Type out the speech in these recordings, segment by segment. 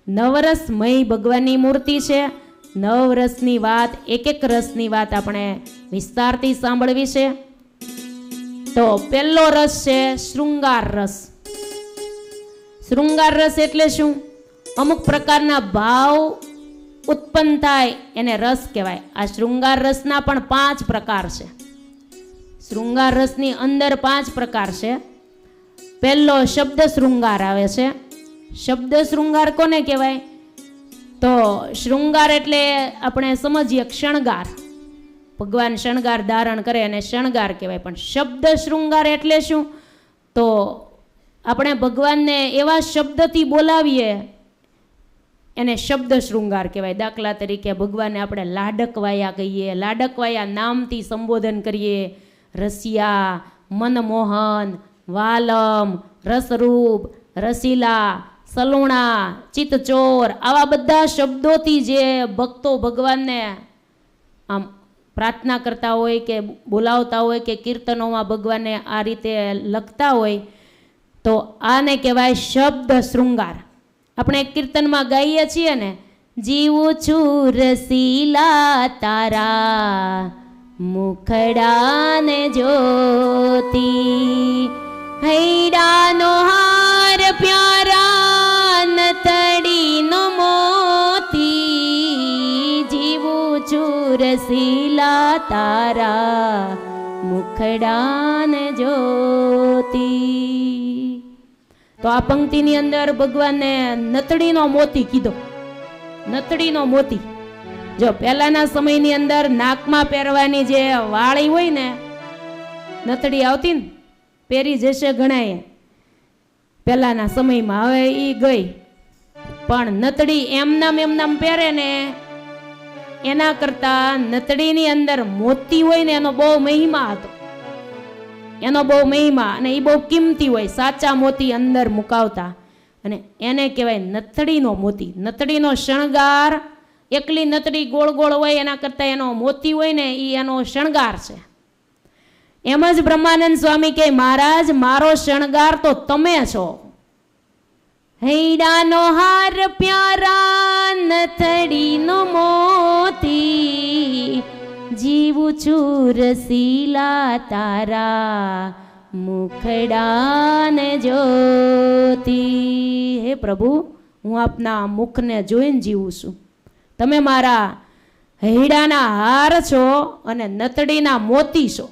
નવરસમય ભગવાનની મૂર્તિ છે. નવ રસની વાત, એક એક રસની વાત આપણે વિસ્તારથી સાંભળવી છે. તો પહેલો રસ છે શૃંગાર રસ. શૃંગાર રસ એટલે શું? અમુક પ્રકારના ભાવ ઉત્પન્ન થાય એને રસ કહેવાય. આ શૃંગાર રસના પણ 5 પ્રકાર છે. શૃંગાર રસની અંદર 5 પ્રકાર છે. પહેલો શબ્દ શૃંગાર આવે છે. શબ્દ શૃંગાર કોને કહેવાય? તો શૃંગાર એટલે આપણે સમજીએ શણગાર. ભગવાન શણગાર ધારણ કરે અને શણગાર કહેવાય. પણ શબ્દ શૃંગાર એટલે શું? તો આપણે ભગવાનને એવા શબ્દથી બોલાવીએ એને શબ્દ શૃંગાર કહેવાય. દાખલા તરીકે ભગવાનને આપણે લાડકવાયા કહીએ, લાડકવાયા નામથી સંબોધન કરીએ. રસિયા, મનમોહન, વાલમ, રસરૂપ, રસીલા, સલુણા, ચિત્તચોર, આવા બધા શબ્દોથી જે ભક્તો ભગવાનને આમ પ્રાર્થના કરતા હોય કે બોલાવતા હોય કે કીર્તનોમાં ભગવાનને આ રીતે લખતા હોય તો આને કહેવાય શબ્દ શૃંગાર. આપણે કીર્તનમાં ગાઈએ છીએ ને, જીવું છું રસીલા તારા મુખડાને જોતી, હૈડાનો હાર પ્યારા નથડીનો મોતી, જીવું છું રસીલા તારા મુખડાને જોતી. તો આ પંક્તિની અંદર ભગવાનને નતડીનો મોતી કીધો. નતડીનો મોતી જો પહેલાના સમયની અંદર નાકમાં પહેરવાની જે વાળી હોય ને, નતડી આવતી ને, પહેરી જશે ઘણાએ પહેલાના સમયમાં. હવે એ ગઈ, પણ નતડી એમનામ પહેરે ને એના કરતા નતડીની અંદર મોતી હોય ને એનો બહુ મહિમા હતો. એનો બહુ મહિમા, અને એ બહુ કિંમતી હોય. સાચા મોતી અંદર મુકાવતા, અને એને કહેવાય નથડીનો મોતી. નથડીનો શણગાર, એકલી નથડી ગોળ ગોળ હોય એના કરતાં એનો મોતી હોય ને એ એનો શણગાર છે. એમ જ બ્રહ્માનંદ સ્વામી કહે, મહારાજ મારો શણગાર તો તમે છો. હૈડાનો હાર પ્યારા નથડીનો મોતી, જીવું છું રસીલા તારા મુખડાને જોતી. હે પ્રભુ, હું આપના મુખને જોઈને જીવું છું. તમે મારા હૈડાના હાર છો અને નતડીના મોતી છો.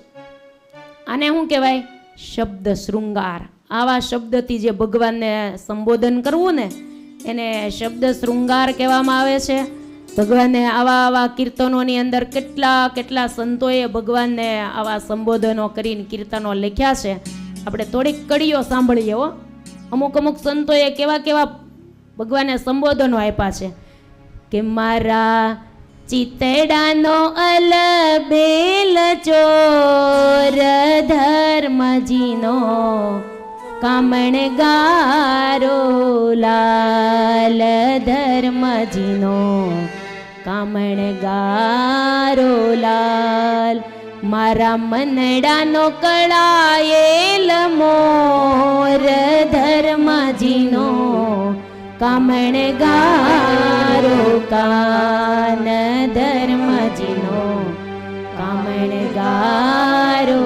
આને શું કહેવાય? શબ્દ શૃંગાર. આવા શબ્દથી જે ભગવાનને સંબોધન કરવું ને એને શબ્દ શૃંગાર કહેવામાં આવે છે. ભગવાનને આવા કીર્તનોની અંદર કેટલા સંતોએ ભગવાનને આવા સંબોધનો કરીને કીર્તનો લખ્યા છે. આપણે થોડીક કડીઓ સાંભળીએ હો. અમુક સંતોએ કેવા ભગવાનને સંબોધનો આપ્યા છે કે મારા ચિતડાનો અલબેલ ચોર ધર્મજીનો કામણગારો લાલ, ધર્મજીનો કામણગારો લાલ, મારા મનડાનો કળાયેલ મોર ધર્મજીનો કામણગારો કાન, ધર્મજીનો કામણગારો.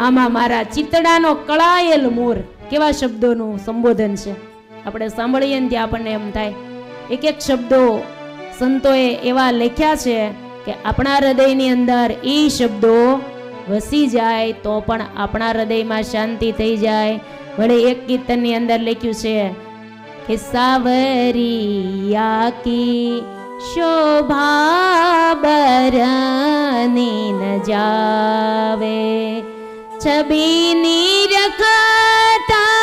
આમાં મારા ચિતડાનો કળાયેલ મોર, કેવા શબ્દોનું સંબોધન છે. આપણે સાંભળીએ ને ત્યાં આપણને એમ થાય એક શબ્દો સંતોએ એવા લખ્યા છે કે આપણા હૃદયની અંદર એ શબ્દો વસી જાય તો પણ આપણા હૃદયમાં શાંતિ થઈ જાય. વળી એક કીર્તનની અંદર લખ્યું છે કે સાવરિયા કી શોભા બરની ન જાવે, છબીની રખતા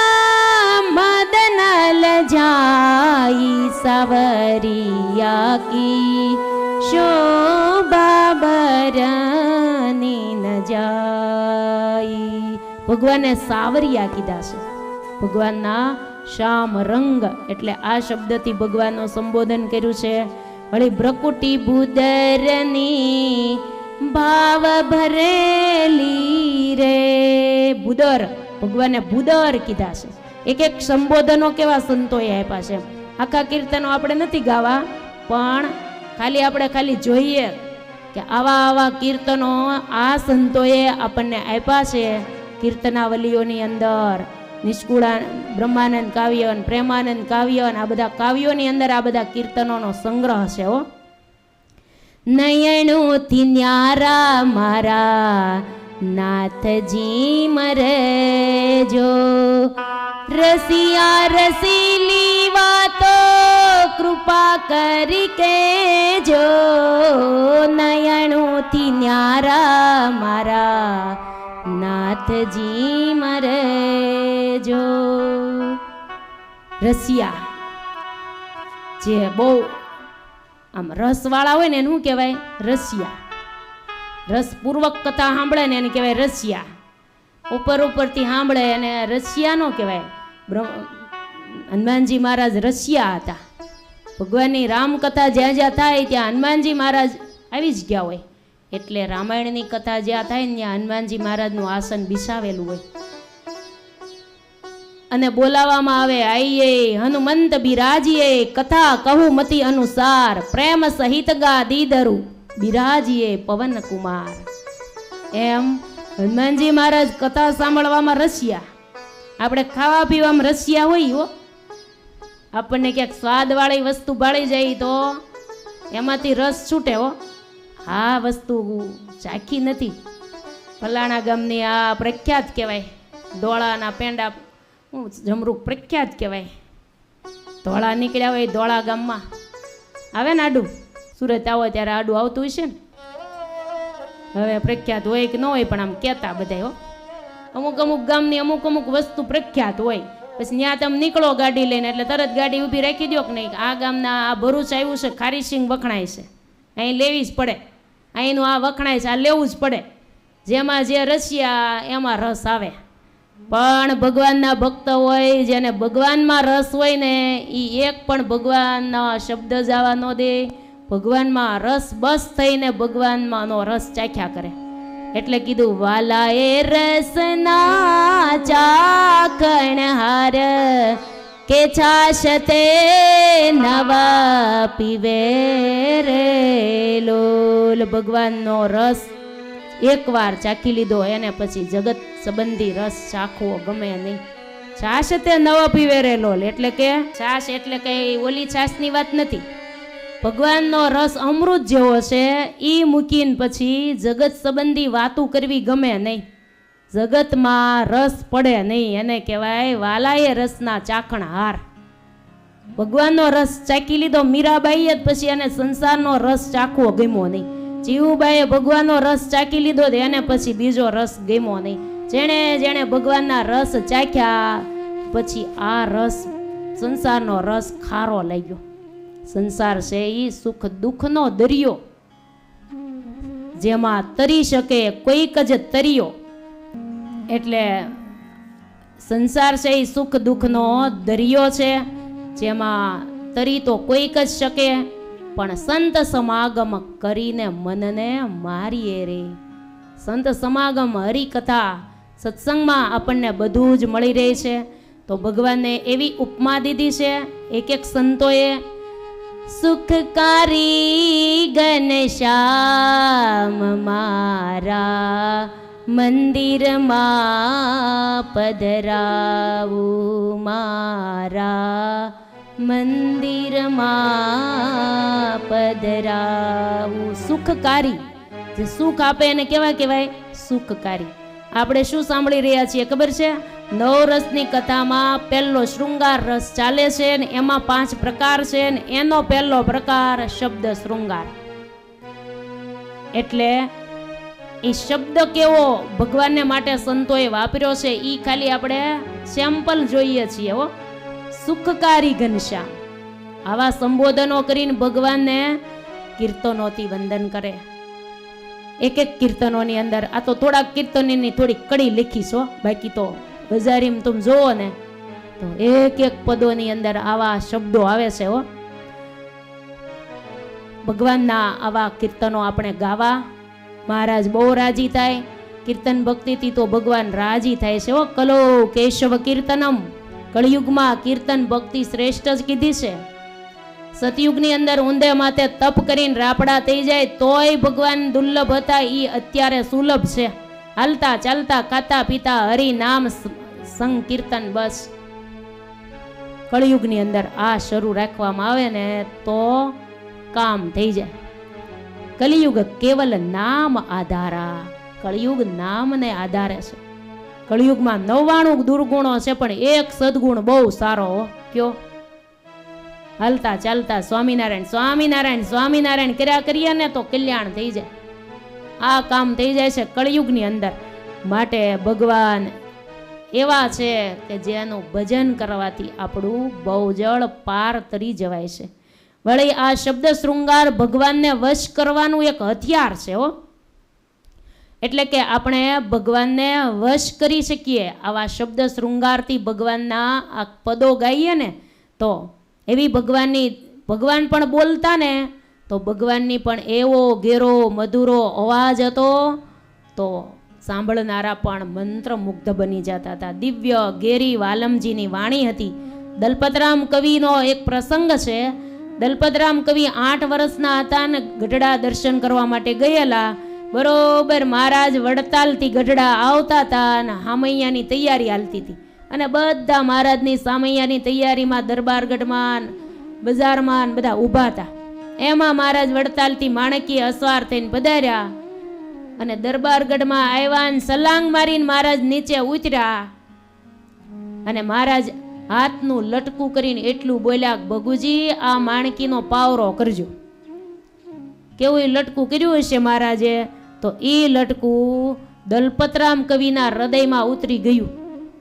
મદન લજાઈ, સાવરિયા કી શોભા બરની ન જાય. ભગવાને સાવરિયા કીધા છે. ભગવાનના શ્યામ રંગ એટલે આ શબ્દથી ભગવાનનું સંબોધન કર્યું છે. વળી બ્રકુટી બુદરની ભાવ ભરેલી રે, બુદર, ભગવાને બુદર કીધા છે. એક સંબોધનો કેવા સંતોએ આપ્યા છે. આખા કીર્તનો આપણે નથી ગાવા, પણ આપણે ખાલી જોઈએ કે આવા આવા કીર્તનો આ સંતોએ આપણને આપ્યા છે. કીર્તનાવલીઓની અંદર નિષ્કુળા બ્રહ્માનંદ કાવ્ય અને પ્રેમાનંદ કાવ્ય અને આ બધા કાવ્યોની અંદર આ બધા કીર્તનોનો સંગ્રહ છે. નયણોથી ન્યારા મારા નાથજી મરજો, રસિયા રસીલી વાતો કૃપા કરી કેજો. નયણોથી ન્યારા મારા નાથજી મરજો. રસિયા જે બહુ આમ રસવાળા હોય ને એનું શું કહેવાય? રસિયા. રસપૂર્વક કથા સાંભળે ને એને કહેવાય રસિયા. ઉપરથી સાંભળે એને રસિયા નો કહેવાય. હનુમાનજી મહારાજ રસિયા હતા. ભગવાનની રામકથા જ્યાં જ્યાં થાય ત્યાં હનુમાનજી મહારાજ આવી જ ગયા હોય. એટલે રામાયણની કથા જ્યાં થાય ને ત્યાં હનુમાનજી મહારાજનું આસન બિછાવેલું હોય અને બોલાવવામાં આવે, આઈએ હનુમંત બિરાજીએ કથા કહું મતી અનુસાર, પ્રેમ સહિત ગા દીધરું બિરાજીએ પવન કુમાર. એમ હનુમાનજી મહારાજ કથા સાંભળવામાં રસિયા. આપણે ખાવા પીવામાં રસિયા હોય હો. આપણને ક્યાંક સ્વાદવાળી વસ્તુ ભાળી જાય તો એમાંથી રસ છૂટે હો. આ વસ્તુ ચાખી નથી. ફલાણા ગામની આ પ્રખ્યાત કહેવાય, ધોળાના પેંડા જમરૂક પ્રખ્યાત કહેવાય. ધોળા નીકળ્યા હોય ધોળા ગામમાં આવે ને આડું, સુરત આવો ત્યારે આડું આવતું હશે ને. હવે પ્રખ્યાત હોય કે ન હોય પણ આમ કહેતા બધા હો. અમુક અમુક ગામની અમુક અમુક વસ્તુ પ્રખ્યાત હોય. પછી ત્યાં તમે નીકળો ગાડી લઈને એટલે તરત ગાડી ઊભી રાખી દો કે નહીં, આ ગામના આ ભરૂચ આવ્યું છે, ખારી સિંગ વખણાય છે, અહીં લેવી જ પડે. અહીંનું આ વખણાય છે, આ લેવું જ પડે. જેમાં જે રસિયા એમાં રસ આવે. પણ ભગવાનના ભક્ત હોય, જેને ભગવાનમાં રસ હોય ને, એ એક પણ ભગવાનના શબ્દ જવા ન દે. ભગવાનમાં રસ બસ થઈને ભગવાનમાંનો રસ ચાખ્યા કરે. એટલે કીધું, વાલા એ રસના ચાખણ હાર કે છાશ તે નવા પીવે રે લોલ. ભગવાનનો રસ એકવાર ચાખી લીધો એને પછી જગત સંબંધી રસ ચાખવો ગમે નહીં. છાશ તે નવા પીવે રે લોલ એટલે કે છાશ એટલે કઈ ઓલી છાશની વાત નથી. ભગવાનનો રસ અમૃત જેવો છે. એ મૂકીને પછી જગત સંબંધી વાતું કરવી ગમે નહીં. જગતમાં રસ પડે નહીં. એને કહેવાય વાલાએ રસના ચાખણ હાર. ભગવાનનો રસ ચાખી લીધો મીરાબાઈએ, પછી એને સંસારનો રસ ચાખવો ગમ્યો નહીં. જીવુબાઈએ ભગવાનનો રસ ચાખી લીધો એને પછી બીજો રસ ગમ્યો નહીં. જેણે જેણે ભગવાનના રસ ચાખ્યા પછી આ રસ સંસારનો રસ ખારો લાગ્યો. સંસાર છે એ સુખ દુઃખનો દરિયો, જેમાં તરી શકે કોઈક જ તરિયો. એટલે સંસાર છે એ સુખ દુઃખનો દરિયો છે, જેમાં તરી તો કોઈક જ શકે. પણ સંત સમાગમ કરીને મનને મારીએ રે. સંત સમાગમ હરિકથા સત્સંગમાં આપણને બધું જ મળી રહે છે. તો ભગવાનને એવી ઉપમા દીધી છે એક એક સંતોએ. સુખકારી ઘનશ્યામ મારા મંદિરમાં પધરાવું, મારા મંદિરમાં પધરાવું. સુખકારી, જે સુખ આપે એને કેવા કહેવાય? સુખકારી. આપણે શું સાંભળી રહ્યા છીએ ખબર છે? નવરસની કથામાં પહેલો શૃંગાર રસ ચાલે છે ને એમાં 5 પ્રકાર છે ને એનો પહેલો પ્રકાર શબ્દ શૃંગાર. એટલે એ શબ્દ કેવો ભગવાનને માટે સંતોએ વાપર્યો છે એ ખાલી આપણે સેમ્પલ જોઈએ છીએ હો. સુખકારી ઘનશ્યામ આવા સંબોધનો કરીને ભગવાનને કીર્તનોથી વંદન કરે. એક એક કીર્તનોની અંદર આ તો થોડાક કીર્તનની થોડી કડી લખીશો, બાકી તો બજારીમ તમે જોવો ને તો એક એક પદોની અંદર આવા શબ્દો આવે છે હો. ભગવાનના આવા કીર્તનો આપણે ગાવા. મહારાજ બહુ રાજી થાય. કીર્તન ભક્તિથી તો ભગવાન રાજી થાય છે હો. કલો કેશવ કીર્તનમ કળિયુગમાં કીર્તન ભક્તિ શ્રેષ્ઠ જ કીધી છે. સતયુગની અંદર ઊંધે માથે તપ કરીને રાપડા થઈ જાય તોય ભગવાન દુર્લભ હતા, એ અત્યારે સુલભ છે. હાલતા ચાલતા ખાતા પીતા હરિ નામ સંકીર્તન, બસ કળિયુગની અંદર આ શરૂ રાખવામાં આવે ને તો કામ થઈ જાય. કલિયુગ કેવલ નામ આધારા, કળિયુગ નામને આધારે છે. કળિયુગમાં 99 દુર્ગુણો છે પણ એક સદગુણ બહુ સારો. કયો? હાલતા ચાલતા સ્વામિનારાયણ સ્વામિનારાયણ સ્વામિનારાયણ કર્યા કરીએ ને તો કલ્યાણ થઈ જાય. આ કામ થઈ જાય છે કળિયુગની અંદર. માટે ભગવાન એવા છે કે જેનું ભજન કરવાથી આપણું બહુજળ પાર તરી જવાય છે. વળી આ શબ્દ શૃંગાર ભગવાનને વશ કરવાનું એક હથિયાર છે હો. એટલે કે આપણે ભગવાનને વશ કરી શકીએ આવા શબ્દ શૃંગારથી. ભગવાનના આ પદો ગાઈએ ને તો એવી ભગવાન પણ બોલતા ને તો ભગવાનની પણ એવો ઘેરો મધુરો અવાજ હતો તો સાંભળનારા પણ મંત્રમુગ્ધ બની જતા હતા. દિવ્ય ઘેરી વાલમજીની વાણી હતી. દલપતરામ કવિનો એક પ્રસંગ છે. દલપતરામ કવિ 8 વર્ષના હતા ને ગઢડા દર્શન કરવા માટે ગયેલા. બરોબર મહારાજ વડતાલથી ગઢડા આવતા હતા અને સામૈયાની તૈયારી હાલતી હતી અને બધા મહારાજની સામૈયાની તૈયારીમાં દરબારગઢમાં બજારમાં બધા ઊભા હતા. એમાં મહારાજ વડતાલથી માણકી અસવાર થઈને પધાર્યા અને દરબારગઢમાં આવ્યા. સલાંગ મારીને મહારાજ નીચે ઉતર્યા અને મહારાજ હાથનું લટકું કરીને એટલું બોલ્યા, ભગુજી આ માણકીનો પાવરો કરજો. કેવું લટકું કર્યું હશે મહારાજે? તો એ લટકું દલપતરામ કવિના હૃદયમાં ઉતરી ગયું.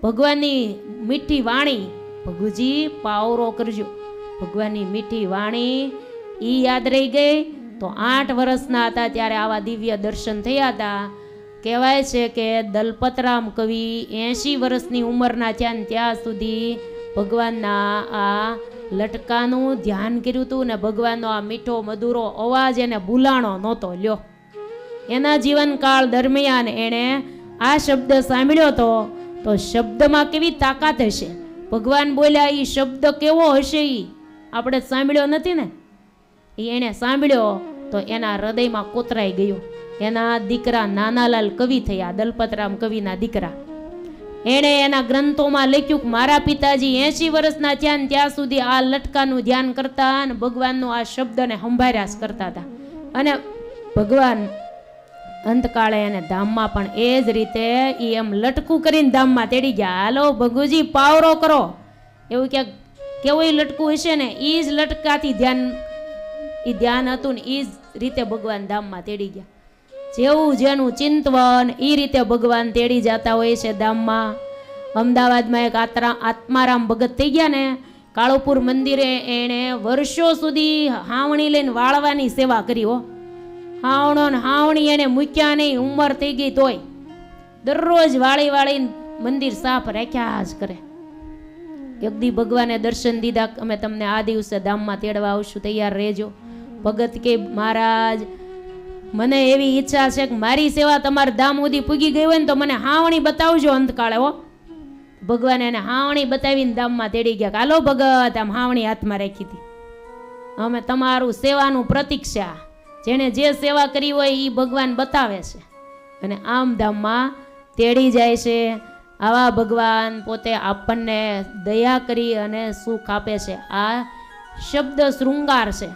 ભગવાનની મીઠી વાણી, ભગુજી પાવરો કરજો. ભગવાનની મીઠી વાણી એ યાદ રહી ગઈ. તો 8 વર્ષના હતા ત્યારે આવા દિવ્ય દર્શન થયા હતા. કહેવાય છે કે દલપતરામ કવિ 80 વર્ષની ઉંમરના થયા ને ત્યાં સુધી ભગવાનના આ લટકાનું ધ્યાન કર્યું હતું ને ભગવાનનો આ મીઠો મધુરો અવાજ એને ભૂલાણો નહોતો. લ્યો, એના જીવનકાળ દરમિયાન એણે આ શબ્દ સાંભળ્યો હતો. તો શબ્દમાં કેવી તાકાત હશે? ભગવાન બોલ્યા એ શબ્દ કેવો હશે? એ આપણે સાંભળ્યો નથી ને, એ એણે સાંભળ્યો તો એના હૃદયમાં કોતરાઈ ગયો. એના દીકરા નાનાલાલ કવિ થયા, દલપતરામ કવિના દીકરા. એણે એના ગ્રંથોમાં લખ્યું કે મારા પિતાજી 80 વર્ષના થયા ને ત્યાં સુધી આ લટકાનું ધ્યાન કરતા અને ભગવાનનો આ શબ્દને સંભાળ્યા જ કરતા હતા. અને ભગવાન અંતકાળે એને ધામમાં પણ એ જ રીતે એમ લટકું કરીને ધામમાં તેડી ગયા. હાલો ભગુજી પાવરો કરો, એવું ક્યાંક કેવું લટકું હશે ને એ જ લટકાથી ધ્યાન હતું ને એ જ રીતે ભગવાન ધામમાં તેડી ગયા. જેવું જેનું ચિંતવન એ રીતે ભગવાન તેડી જતા હોય છે ધામમાં. અમદાવાદમાં એક આત્મારામ ભગત થઈ ગયા ને, કાળુપુર મંદિરે એણે વર્ષો સુધી હાવણી લઈને વાળવાની સેવા કરી. હો, હાવણો ને હાવણી એને મૂક્યા નહીં, ઉંમર થઈ ગઈ તોય દરરોજ વાળી વાળીને મંદિર સાફ રાખ્યા જ કરે. એક દી ભગવાને દર્શન દીધા, અમે તમને આ દિવસે ધામમાં તેડવા આવશું, તૈયાર રહેજો. ભગત કે મહારાજ મને એવી ઈચ્છા છે કે મારી સેવા તમારા ધામ સુધી પૂગી ગઈ હોય ને તો મને હાવણી બતાવજો અંતકાળે. હો, ભગવાને એને હાવણી બતાવીને ધામમાં તેડી ગયા. હાલો ભગત, આમ હાવણી હાથમાં રાખી હતી. અમે તમારું સેવાનું પ્રતીક છે. જેને જે સેવા કરી હોય એ ભગવાન બતાવે છે અને આમ ધામમાં તેડી જાય છે. આવા ભગવાન પોતે આપણને દયા કરી અને સુખ આપે છે. આ શબ્દ શૃંગાર છે.